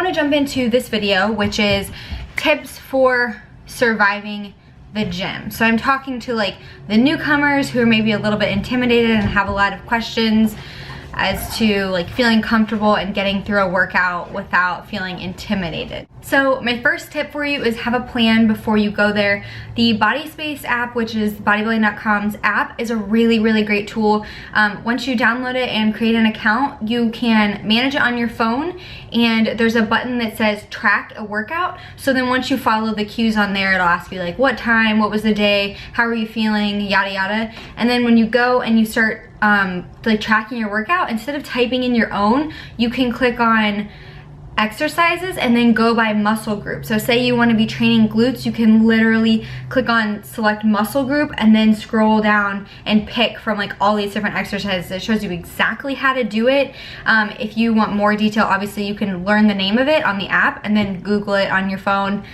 to jump into this video, which is tips for surviving the gym. So I'm talking to like the newcomers who are maybe a little bit intimidated and have a lot of questions as to like feeling comfortable and getting through a workout without feeling intimidated. So my first tip for you is have a plan before you go there. The Body Space app, which is bodybuilding.com's app, is a really great tool. Once you download it and create an account, you can manage it on your phone, and there's a button that says track a workout. So then once you follow the cues on there, it'll ask you like what time, what was the day, how are you feeling, yada yada. And then when you go and you start like tracking your workout, instead of typing in your own, you can click on exercises and then go by muscle group. So say you want to be training glutes, you can literally click on select muscle group and then scroll down and pick from like all these different exercises. It shows you exactly how to do it. If you want more detail, obviously you can learn the name of it on the app and then Google it on your phone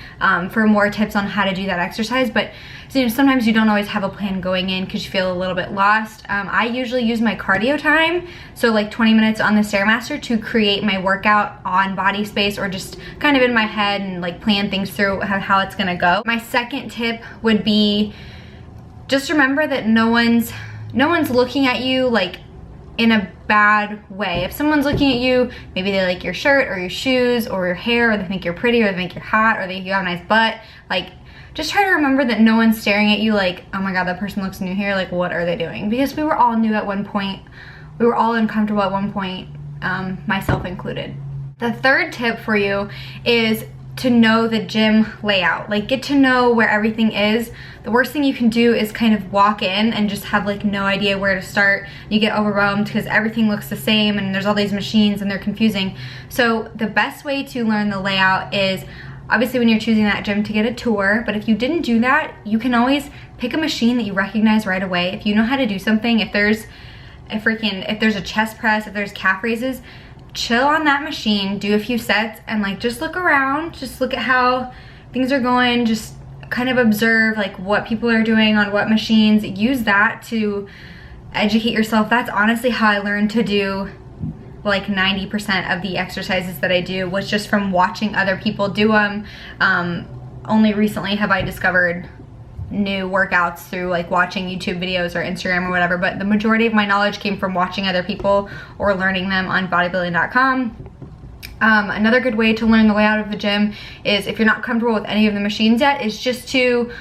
for more tips on how to do that exercise. But so, you know, sometimes you don't always have a plan going in because you feel a little bit lost. I usually use my cardio time, so like 20 minutes on the Stairmaster, to create my workout on Body Space, or just kind of in my head and like plan things through how it's gonna go. My second tip would be just remember that no one's looking at you like in a bad way. If someone's looking at you, maybe they like your shirt or your shoes or your hair, or they think you're pretty, or they think you're hot, or they think you have a nice butt, like just try to remember that no one's staring at you like, oh my god, that person looks new here, like what are they doing? Because we were all new at one point. We were all uncomfortable at one point, myself included. The third tip for you is to know the gym layout. Like, get to know where everything is. The worst thing you can do is kind of walk in and just have like no idea where to start. You get overwhelmed because everything looks the same and there's all these machines and they're confusing. So the best way to learn the layout is obviously when you're choosing that gym to get a tour, but if you didn't do that, you can always pick a machine that you recognize right away. If you know how to do something, if there's a chest press, if there's calf raises, chill on that machine, do a few sets, and like just look around, just look at how things are going, just kind of observe like what people are doing on what machines. Use that to educate yourself. That's honestly how I learned to do like 90% of the exercises that I do, was just from watching other people do them. Only recently have I discovered new workouts through like watching YouTube videos or Instagram or whatever, but the majority of my knowledge came from watching other people or learning them on bodybuilding.com. Another good way to learn the layout of the gym is, if you're not comfortable with any of the machines yet, is just to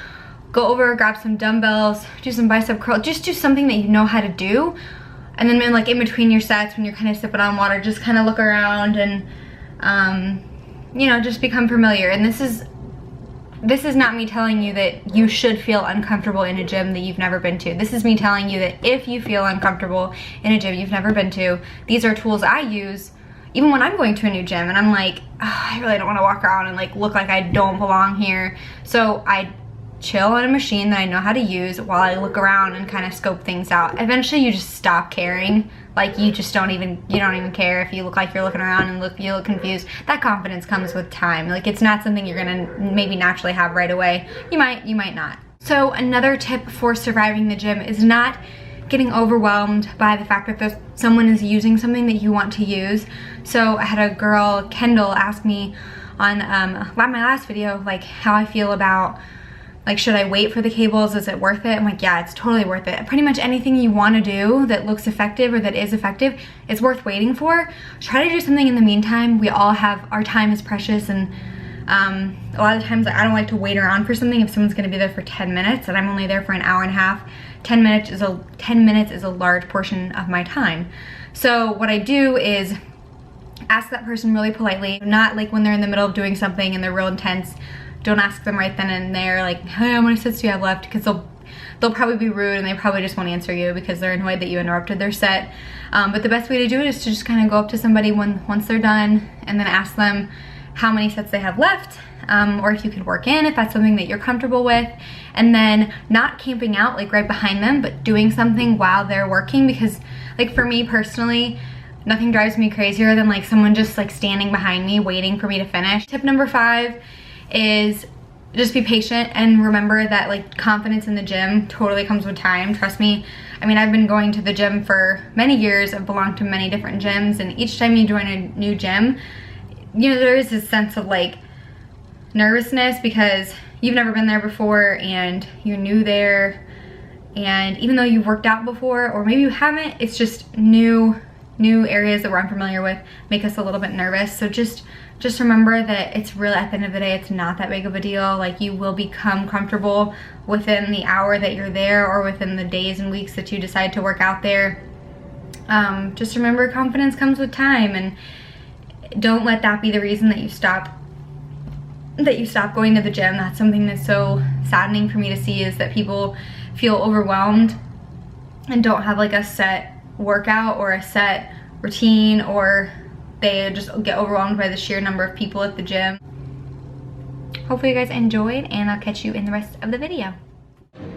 go over, grab some dumbbells, do some bicep curl, just do something that you know how to do. And then like in between your sets, when you're kind of sipping on water, just kind of look around and you know, just become familiar. And this is not me telling you that you should feel uncomfortable in a gym that you've never been to. This is me telling you that if you feel uncomfortable in a gym you've never been to, these are tools I use even when I'm going to a new gym and I'm like, oh, I really don't want to walk around and like look like I don't belong here. So I chill on a machine that I know how to use while I look around and kind of scope things out. Eventually you just stop caring. Like you don't even care if you look like you're looking around and you look confused. That confidence comes with time. Like, it's not something you're gonna maybe naturally have right away. You might not. So another tip for surviving the gym is not getting overwhelmed by the fact that someone is using something that you want to use. So I had a girl, Kendall, ask me on my last video like how I feel about, like, should I wait for the cables? Is it worth it? I'm like, yeah, it's totally worth it. Pretty much anything you want to do that looks effective or that is effective, it's worth waiting for. Try to do something in the meantime. We all have, our time is precious, and a lot of times I don't like to wait around for something if someone's going to be there for 10 minutes and I'm only there for an hour and a half. 10 minutes is a large portion of my time. So what I do is ask that person really politely, not like when they're in the middle of doing something and they're real intense. Don't ask them right then and there, like, hey, how many sets do you have left? Because they'll probably be rude and they probably just won't answer you because they're annoyed that you interrupted their set. But the best way to do it is to just kind of go up to somebody once they're done and then ask them how many sets they have left, or if you could work in, if that's something that you're comfortable with. And then not camping out like right behind them, but doing something while they're working. Because like for me personally, nothing drives me crazier than like someone just like standing behind me waiting for me to finish. Tip number 5 is just be patient and remember that like confidence in the gym totally comes with time. Trust me. I mean, I've been going to the gym for many years. I've belonged to many different gyms, and each time you join a new gym, you know, there is this sense of like nervousness because you've never been there before and you're new there, and even though you've worked out before, or maybe you haven't, it's just new areas that we're unfamiliar with make us a little bit nervous. So just remember that it's really, at the end of the day, it's not that big of a deal. Like, you will become comfortable within the hour that you're there, or within the days and weeks that you decide to work out there. Just remember, confidence comes with time, and don't let that be the reason that you stop going to the gym. That's something that's so saddening for me to see, is that people feel overwhelmed and don't have like a set workout or a set routine, or they just get overwhelmed by the sheer number of people at the gym. Hopefully you guys enjoyed, and I'll catch you in the rest of the video.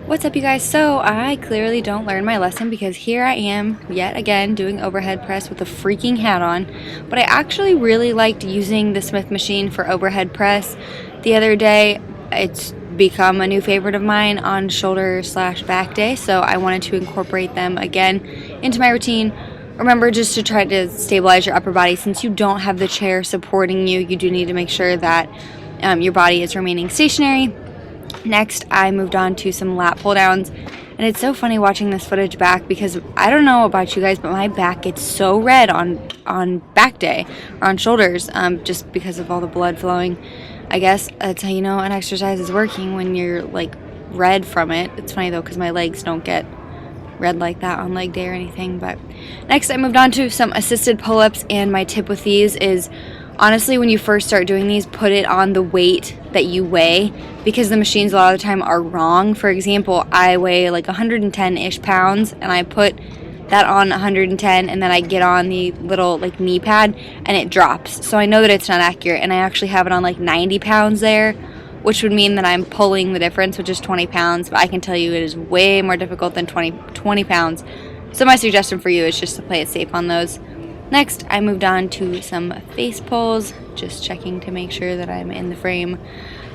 What's up, you guys? So I clearly don't learn my lesson, because here I am yet again doing overhead press with a freaking hat on. But I actually really liked using the Smith machine for overhead press the other day. It's become a new favorite of mine on shoulder/back day, so I wanted to incorporate them again into my routine. Remember, just to try to stabilize your upper body, since you don't have the chair supporting you, you do need to make sure that your body is remaining stationary. Next, I moved on to some lat pull downs, and it's so funny watching this footage back, because I don't know about you guys, but my back gets so red on back day or on shoulders, just because of all the blood flowing. I guess that's how you know an exercise is working, when you're like red from it. It's funny though, because my legs don't get red like that on leg day or anything. But next, I moved on to some assisted pull-ups, and my tip with these is, honestly, when you first start doing these, put it on the weight that you weigh, because the machines a lot of the time are wrong. For example, I weigh like 110-ish pounds, and I put that on 110, and then I get on the little like knee pad and it drops. So I know that it's not accurate, and I actually have it on like 90 pounds there, which would mean that I'm pulling the difference, which is 20 pounds. But I can tell you it is way more difficult than 20 pounds. So my suggestion for you is just to play it safe on those. Next, I moved on to some face pulls, just checking to make sure that I'm in the frame.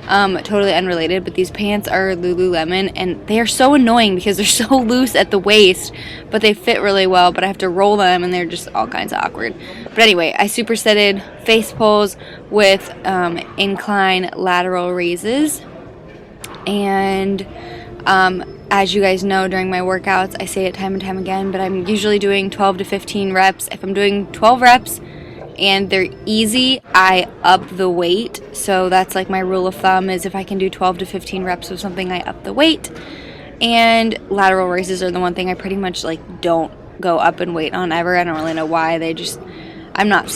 Totally unrelated, but these pants are Lululemon, and they are so annoying because they're so loose at the waist, but they fit really well, but I have to roll them, and they're just all kinds of awkward. But anyway, I supersetted face pulls with incline lateral raises, and as you guys know, during my workouts, I say it time and time again, but I'm usually doing 12 to 15 reps. If I'm doing 12 reps and they're easy, I up the weight. So that's like my rule of thumb, is if I can do 12 to 15 reps of something, I up the weight. And lateral raises are the one thing I pretty much like don't go up in weight on ever. I don't really know why. I don't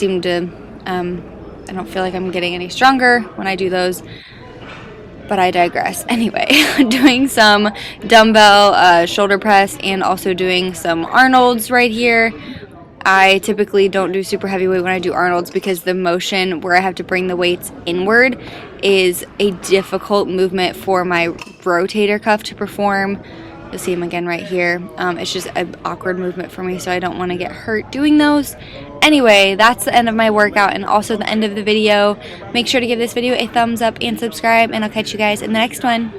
feel like I'm getting any stronger when I do those. But I digress. Anyway, doing some dumbbell shoulder press, and also doing some Arnold's right here. I typically don't do super heavy weight when I do Arnold's, because the motion where I have to bring the weights inward is a difficult movement for my rotator cuff to perform. You'll see him again right here. It's just an awkward movement for me, so I don't want to get hurt doing those. Anyway, that's the end of my workout, and also the end of the video. Make sure to give this video a thumbs up and subscribe, and I'll catch you guys in the next one.